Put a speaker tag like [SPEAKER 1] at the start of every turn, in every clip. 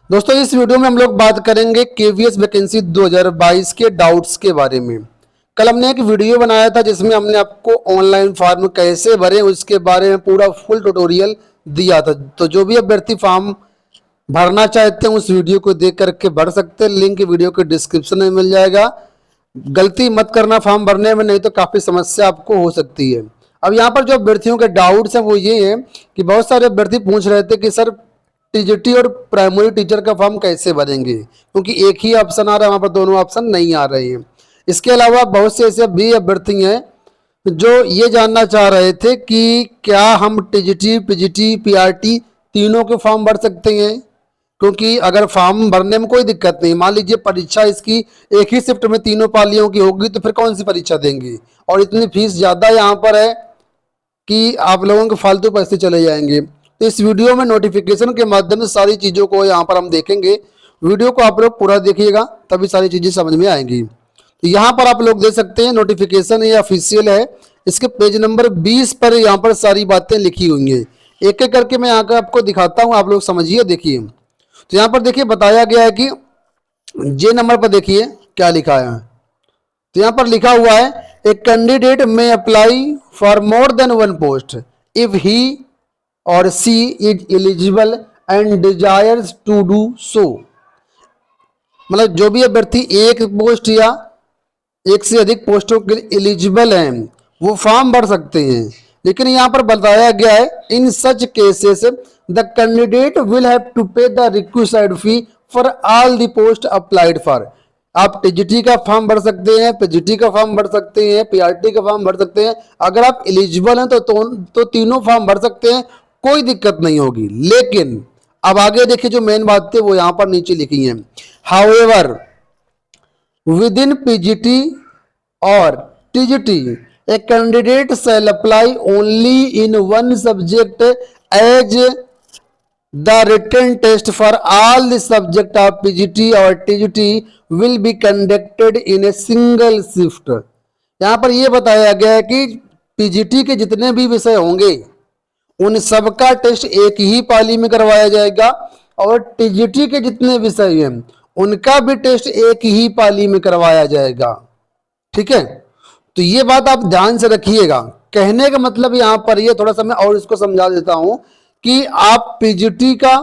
[SPEAKER 1] दोस्तों इस वीडियो में हम लोग बात करेंगे केवीएस वैकेंसी 2022 के डाउट्स के बारे में। कल हमने एक वीडियो बनाया था जिसमें हमने आपको ऑनलाइन फॉर्म कैसे भरें उसके बारे में पूरा फुल ट्यूटोरियल दिया था। तो जो भी अभ्यर्थी फॉर्म भरना चाहते हैं उस वीडियो को देख करके भर सकते हैं। लिंक वीडियो के डिस्क्रिप्शन में मिल जाएगा। गलती मत करना फॉर्म भरने में, नहीं तो काफ़ी समस्या आपको हो सकती है। अब यहाँ पर जो अभ्यर्थियों के डाउट्स हैं वो ये हैं कि बहुत सारे अभ्यर्थी पूछ रहे थे कि सर टीजीटी और प्राइमरी टीचर का फॉर्म कैसे भरेंगे, क्योंकि एक ही ऑप्शन आ रहा है, वहाँ पर दोनों ऑप्शन नहीं आ रहे हैं। इसके अलावा बहुत से ऐसे भी अभ्यर्थी हैं जो ये जानना चाह रहे थे कि क्या हम टीजीटी, पीजीटी, पीआरटी तीनों के फॉर्म भर सकते हैं, क्योंकि अगर फॉर्म भरने में कोई दिक्कत नहीं, मान लीजिए परीक्षा इसकी एक ही शिफ्ट में तीनों पालियों की होगी तो फिर कौन सी परीक्षा देंगे, और इतनी फीस ज़्यादा यहाँ पर है कि आप लोगों के फालतू पैसे चले जाएंगे। तो इस वीडियो में नोटिफिकेशन के माध्यम से सारी चीज़ों को यहाँ पर हम देखेंगे। वीडियो को आप लोग पूरा देखिएगा तभी सारी चीज़ें समझ में आएंगी। तो यहाँ पर आप लोग देख सकते हैं नोटिफिकेशन ये ऑफिशियल है। इसके पेज नंबर 20 पर यहाँ पर सारी बातें लिखी हुई हैं। एक एक करके मैं यहाँ का आपको दिखाता हूँ, आप लोग समझिए। देखिए तो यहाँ पर देखिए बताया गया है कि जे नंबर पर देखिए क्या लिखा है। तो यहाँ पर लिखा हुआ है a candidate may apply for more than one post if he or she is eligible and desires to do so. मतलब जो भी अभ्यर्थी एक पोस्ट या एक से अधिक पोस्टों के लिए एलिजिबल हैं वो फॉर्म भर सकते हैं। लेकिन यहाँ पर बताया गया है in such cases the candidate will have to pay the requisite fee for all the post applied for. आप टीजीटी का फॉर्म भर सकते हैं, पीजीटी का फॉर्म भर सकते हैं, पीआरटी का फॉर्म भर सकते हैं। अगर आप एलिजिबल हैं तो तीनों फॉर्म भर सकते हैं, कोई दिक्कत नहीं होगी। लेकिन अब आगे देखिए जो मेन बात थी वो यहाँ पर नीचे लिखी है। However within PGT or TGT, a candidate shall apply only in one subject as the written test for all the subject of PGT or TGT will be conducted in a single shift। यहाँ पर यह बताया गया है कि PGT के जितने भी विषय होंगे उन सबका टेस्ट एक ही पाली में करवाया जाएगा, और टीजीटी के जितने विषय हैं उनका भी टेस्ट एक ही पाली में करवाया जाएगा। ठीक है, तो ये बात आप ध्यान से रखिएगा। कहने का मतलब यहां पर ये थोड़ा सा मैं और इसको समझा देता हूं कि आप पीजीटी का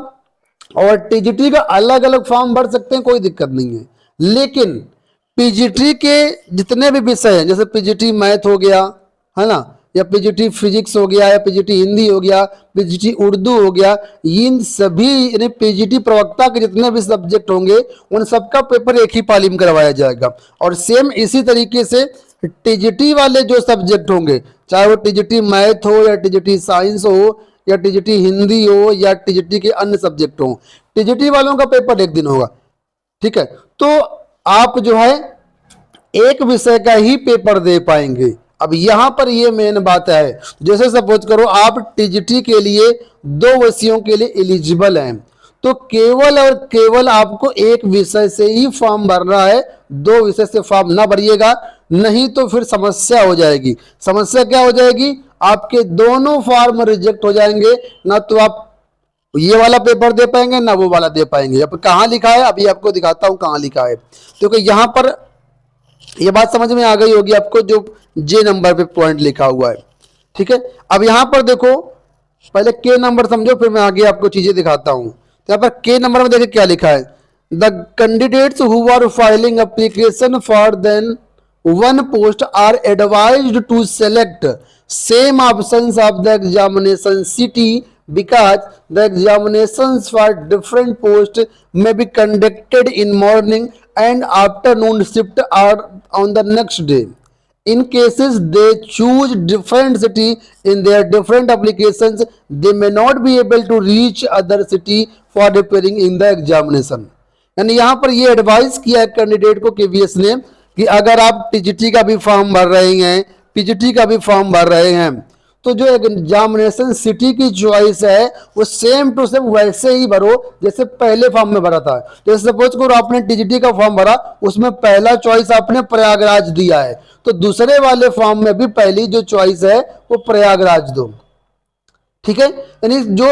[SPEAKER 1] और टीजीटी का अलग अलग फॉर्म भर सकते हैं, कोई दिक्कत नहीं है। लेकिन पीजीटी के जितने भी विषय हैं, जैसे पीजीटी मैथ हो गया, है ना, या पीजीटी फिजिक्स हो गया, या पीजीटी हिंदी हो गया, पीजीटी उर्दू हो गया, इन सभी यानी पीजीटी प्रवक्ता के जितने भी सब्जेक्ट होंगे उन सबका पेपर एक ही पाली में करवाया जाएगा। और सेम इसी तरीके से टीजीटी वाले जो सब्जेक्ट होंगे, चाहे वो टीजीटी मैथ हो या टीजीटी साइंस हो या टीजीटी हिंदी हो या टीजीटी के अन्य सब्जेक्ट हो, टीजीटी वालों का पेपर एक दिन होगा। ठीक है, तो आप जो है एक विषय का ही पेपर दे पाएंगे। अब यहां पर ये मेन बात है, जैसे सपोज करो आप टीजीटी के लिए 2 विषयों के लिए एलिजिबल हैं, तो केवल और केवल आपको एक विषय से ही फॉर्म भरना है, 2 विषय से फॉर्म ना भरिएगा, नहीं तो फिर समस्या हो जाएगी। समस्या क्या हो जाएगी, आपके दोनों फॉर्म रिजेक्ट हो जाएंगे, ना तो आप ये वाला पेपर दे पाएंगे ना वो वाला दे पाएंगे। अब कहाँ लिखा है अभी आपको दिखाता हूं कहाँ लिखा है, क्योंकि यहां पर ये बात समझ में आ गई होगी आपको जो जे नंबर पे पॉइंट लिखा हुआ है। ठीक है, अब यहां पर देखो, पहले के नंबर समझो फिर मैं आगे आपको चीजें दिखाता हूं। तो यहाँ पर के नंबर में देखिए क्या लिखा है, the candidates who are filing application for then one post are advised to select same options of the examination city because the examinations for different posts may be conducted in morning and afternoon shift or on the next day. In cases they choose different city in their different applications, they may not be able to reach other city for appearing in the examination। यानी यहाँ पर ये advice किया है candidate को KVS ने कि अगर आप टीजीटी का भी फॉर्म भर रहे हैं, पीजीटी का भी फॉर्म भर रहे हैं, तो जो एग्जामिनेशन सिटी की चॉइस है वो सेम टू सेम वैसे ही भरो जैसे पहले फॉर्म में भरा था। जैसे सपोज करो आपने टीजीटी का फॉर्म भरा, उसमें पहला चॉइस आपने प्रयागराज दिया है, तो दूसरे वाले फॉर्म में भी पहली जो चॉइस है वो प्रयागराज दो। ठीक है, यानी जो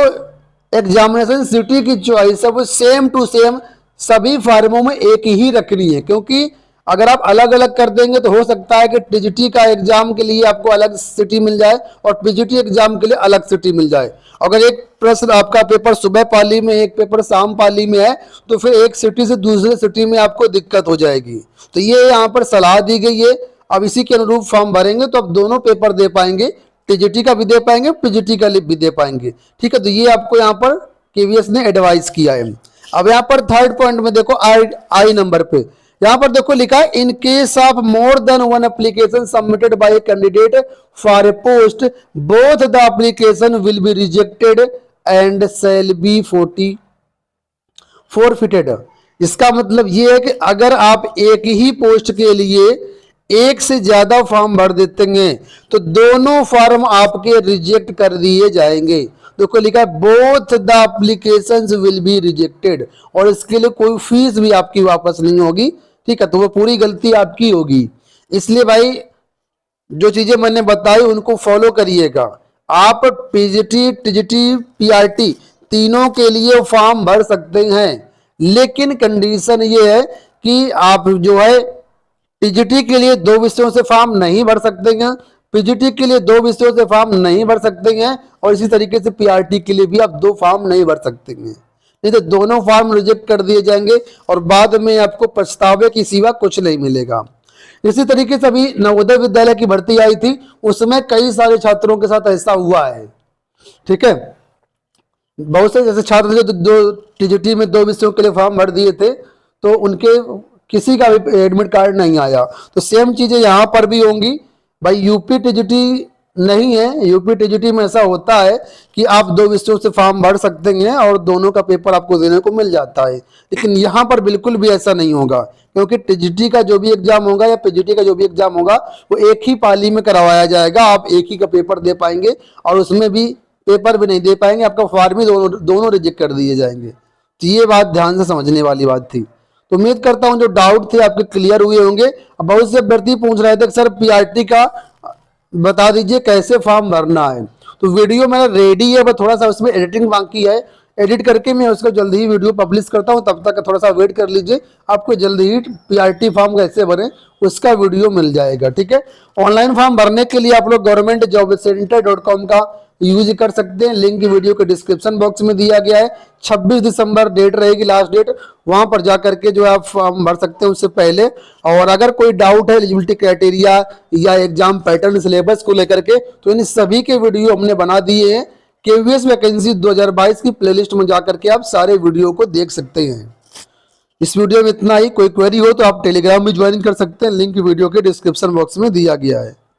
[SPEAKER 1] एग्जामिनेशन सिटी की चॉइस है वो सेम टू सेम सभी फार्मों में एक ही रखनी है, क्योंकि अगर आप अलग अलग कर देंगे तो हो सकता है कि टीजीटी का एग्जाम के लिए आपको अलग सिटी मिल जाए और पीजीटी एग्जाम के लिए अलग सिटी मिल जाए। अगर एक प्रश्न आपका पेपर सुबह पाली में, एक पेपर शाम पाली में है, तो फिर एक सिटी से दूसरे सिटी में आपको दिक्कत हो जाएगी। तो ये यहाँ पर सलाह दी गई है। अब इसी के अनुरूप फॉर्म भरेंगे तो आप दोनों पेपर दे पाएंगे, टीजीटी का भी दे पाएंगे, पीजीटी का भी दे पाएंगे। ठीक है, तो ये आपको यहाँ पर केवीएस ने एडवाइस किया है। अब यहाँ पर थर्ड पॉइंट में देखो, आई नंबर पे यहाँ पर देखो लिखा है, in case of more than one application submitted by a candidate for a post, both the application will be rejected and shall be forfeited. इसका मतलब ये है कि अगर आप एक ही पोस्ट के लिए एक से ज्यादा फॉर्म भर देते हैं तो दोनों फॉर्म आपके रिजेक्ट कर दिए जाएंगे। देखो लिखा है both the applications will be rejected, और इसके लिए कोई फीस भी आपकी वापस नहीं होगी। ठीक है, तो वो पूरी गलती आपकी होगी। इसलिए भाई जो चीजें मैंने बताई उनको फॉलो करिएगा। आप पीजीटी, टीजीटी, पीआरटी तीनों के लिए फॉर्म भर सकते हैं, लेकिन कंडीशन ये है कि आप जो है टीजीटी के लिए 2 विषयों से फॉर्म नहीं भर सकते हैं, पीजीटी के लिए 2 विषयों से फॉर्म नहीं भर सकते हैं, और इसी तरीके से पीआरटी के लिए भी आप 2 फॉर्म नहीं भर सकते हैं। नहीं तो दोनों फॉर्म रिजेक्ट कर दिए जाएंगे और बाद में आपको पछतावे की सिवा कुछ नहीं मिलेगा। इसी तरीके से अभी नवोदय विद्यालय की भर्ती आई थी, उसमें कई सारे छात्रों के साथ ऐसा हुआ है। ठीक है, बहुत से जैसे छात्र जो दो टीजीटी में 2 विषयों के लिए फॉर्म भर दिए थे तो उनके किसी का भी एडमिट कार्ड नहीं आया। तो सेम चीजें यहाँ पर भी होंगी। भाई यूपी टीजीटी नहीं है, यूपी टीजीटी में ऐसा होता है कि आप 2 विषयों से फॉर्म भर सकते हैं और दोनों का पेपर आपको देने को मिल जाता है, लेकिन यहाँ पर बिल्कुल भी ऐसा नहीं होगा, क्योंकि टीजीटी का जो भी एग्जाम होगा या पीजीटी का जो भी एग्जाम होगा वो एक ही पाली में करवाया जाएगा। आप एक ही का पेपर दे पाएंगे और उसमें भी पेपर भी नहीं दे पाएंगे, आपका फॉर्म भी दोनों रिजेक्ट कर दिए जाएंगे। तो ये बात ध्यान से समझने वाली बात थी। तो उम्मीद करता हूं जो डाउट थे आपके क्लियर हुए होंगे। अब बहुत से अभ्यर्थी पूछ रहे थे सर पीआरटी का बता दीजिए कैसे फॉर्म भरना है। तो वीडियो मेरा रेडी है, बस थोड़ा सा उसमें एडिटिंग बाकी है, एडिट करके मैं उसको जल्दी ही वीडियो पब्लिश करता हूं, तब तक थोड़ा सा वेट कर लीजिए। आपको जल्दी ही पीआरटी फॉर्म कैसे भरें उसका वीडियो मिल जाएगा। ठीक है, ऑनलाइन फॉर्म भरने के लिए आप लोग governmentjobcenter.com का यूज कर सकते हैं। लिंक वीडियो के डिस्क्रिप्शन बॉक्स में दिया गया है। 26 दिसंबर डेट रहेगी लास्ट डेट, वहां पर जा करके जो आप फॉर्म भर सकते हैं उससे पहले। और अगर कोई डाउट है एलिजिबिलिटी क्राइटेरिया या एग्जाम पैटर्न सिलेबस को लेकर के, तो इन सभी के वीडियो हमने बना दिए हैं। केवीएस वैकेंसी 2022 की प्लेलिस्ट में जाकर के आप सारे वीडियो को देख सकते हैं। इस वीडियो में इतना ही। कोई क्वेरी हो तो आप टेलीग्राम भी ज्वाइन कर सकते हैं, लिंक वीडियो के डिस्क्रिप्शन बॉक्स में दिया गया है।